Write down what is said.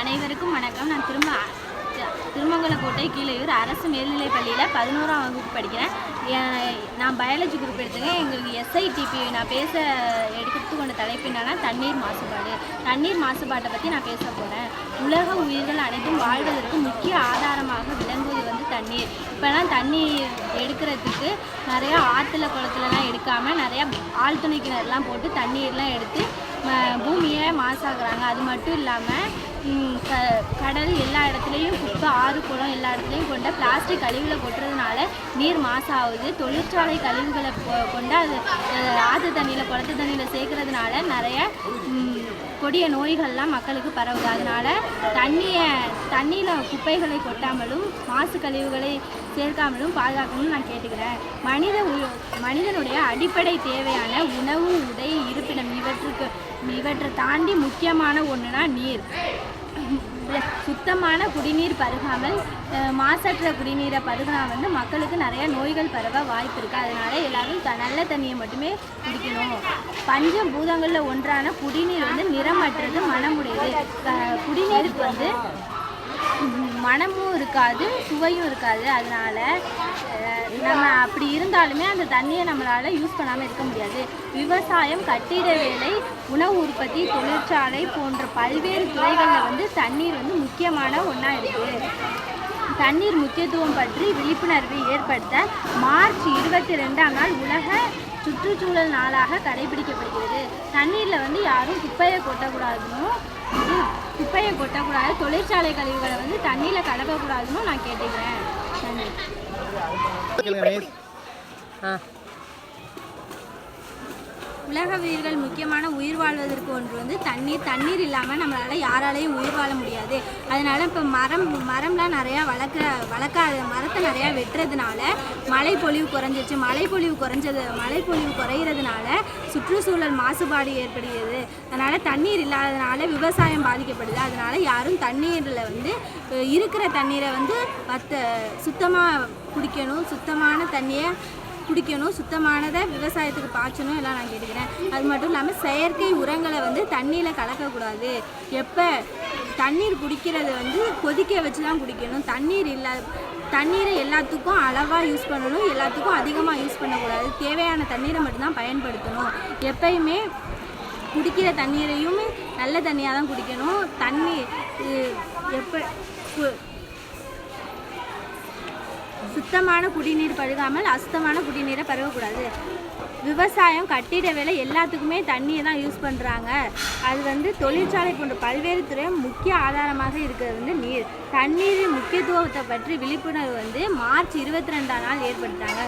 அனைவருக்கும் வணக்கம். நான் திருமங்கலக்கோட்டை கீழையூர் அரசு மேல்நிலைப் பள்ளியில் 11ஆம் வகுப்பு படிக்கிறேன். நான் பயாலஜி குரூப் எடுத்துங்க. எங்களுக்கு SITP நான் எடுத்துக்கொண்ட தலைப்பு என்னன்னா தண்ணீர் மாசுபாடு. தண்ணீர் மாசுபாட்டை பற்றி நான் பேச போகிறேன். உலக உயிர்கள் அனைத்தும் வாழ்வதற்கு முக்கிய ஆதாரமாக விளங்குவது தண்ணீர். இப்போலாம் தண்ணி எடுக்கிறதுக்கு நிறையா ஆற்றுல குளத்துலலாம் எடுக்காமல் நிறையா ஆழ்துணை கிணறுலாம் போட்டு தண்ணீர்லாம் எடுத்து பூமியை மாசாக்குறாங்க. அது மட்டும் இல்லாமல் கடல் எல்லா இடத்துலையும் குப்பை, ஆறு, குளம் எல்லா இடத்துலையும் கொண்ட பிளாஸ்டிக் கழிவுகளை கொட்டுறதுனால நீர் மாசாகுது. தொழிற்சாலை கழிவுகளை கொண்டு அது ஆற்று தண்ணியில், குளத்து தண்ணியில் சேர்க்கறதுனால நிறைய கொடிய நோய்கள்லாம் மக்களுக்கு பரவுது. அதனால் தண்ணியில் குப்பைகளை கொட்டாமலும் மாசு கழிவுகளை சேர்க்காமலும் பாதுகாக்கணும்னு நான் கேட்டுக்கிறேன். மனிதனுடைய அடிப்படை தேவையான உணவு, உடை, இருப்பிடம் இவற்றை தாண்டி முக்கியமான ஒன்றுனா நீர். சுத்தமான குடிநீர் பருகாமல் மாசற்ற குடிநீரை பருகினா மக்களுக்கு நிறைய நோய்கள் பரவ வாய்ப்பு இருக்குது. அதனால எல்லாரும் நல்ல தண்ணியை மட்டுமே குடிக்கணும். பஞ்சபூதங்களில் ஒன்றான குடிநீர் நிறமற்றது, மனமுடையது. குடிநீருக்கு மனமும் இருக்காது, சுவையும் இருக்காது. அதனால நம்ம அப்படி இருந்தாலுமே அந்த தண்ணியை நம்மளால் யூஸ் பண்ணாமல் இருக்க முடியாது. விவசாயம், கட்டிட வேலை, உணவு உற்பத்தி, தொழிற்சாலை போன்ற பல்வேறு துறைகளில் தண்ணீர் முக்கியமான ஒன்றா இருக்குது. தண்ணீர் முக்கியத்துவம் பற்றி விழிப்புணர்வை ஏற்படுத்த மார்ச் 22ஆம் நாள் உலக சுற்றுச்சூழல் நாளாக கடைபிடிக்கப்படுகிறது. தண்ணீரில் யாரும் குப்பையை கொட்டக்கூடாது, தொழிற்சாலை கழிவுகளை தண்ணியில் கலக்கக்கூடாதுன்னு நான் கேட்டுக்கிறேன். நன்றி. உலக உயிர்கள் முக்கியமான உயிர் வாழ்வதற்கு ஒன்று தண்ணீர் இல்லாமல் நம்மளால் யாராலையும் உயிர் வாழ முடியாது. அதனால் இப்போ மரம்லாம் நிறையா வளர்க்காத மரத்தை நிறையா வெட்டுறதுனால மழைப்பொழிவு குறைஞ்சிருச்சு. மழைப்பொழிவு குறையிறதுனால சுற்றுச்சூழல் மாசுபாடு ஏற்படுகிறது. அதனால் தண்ணீர் இல்லாததுனால விவசாயம் பாதிக்கப்படுது. அதனால் யாரும் தண்ணீரில் இருக்கிற தண்ணீரை சுத்தமாக குடிக்கணும், சுத்தமான தண்ணியை குடிக்கணும், சுத்தமானதை விவசாயத்துக்கு பாய்ச்சணும் எல்லாம் நான் கேட்டுக்கிறேன். அது மட்டும் இல்லாமல் செயற்கை உரங்களை தண்ணியில் கலக்கக்கூடாது. எப்போ தண்ணீர் குடிக்கிறது கொதிக்க வச்சு தான் குடிக்கணும். தண்ணீரை எல்லாத்துக்கும் அளவாக யூஸ் பண்ணணும், எல்லாத்துக்கும் அதிகமாக யூஸ் பண்ணக்கூடாது. தேவையான தண்ணீரை மட்டும்தான் பயன்படுத்தணும். எப்பயுமே குடிக்கிற தண்ணீரையும் நல்ல தண்ணியாக தான் குடிக்கணும். சுத்தமான குடிநீர் பருகாமல் அசுத்தமான குடிநீரை பருகக்கூடாது. விவசாயம், கட்டிட வேலை எல்லாத்துக்குமே தண்ணியை தான் யூஸ் பண்ணுறாங்க. அது தொழிற்சாலை போன்ற பல்வேறு துறை முக்கிய ஆதாரமாக இருக்கிறது நீர். தண்ணீரின் முக்கியத்துவத்தை பற்றி விழிப்புணர்வு மார்ச் 22ஆம் நாள் ஏற்படுத்தாங்க.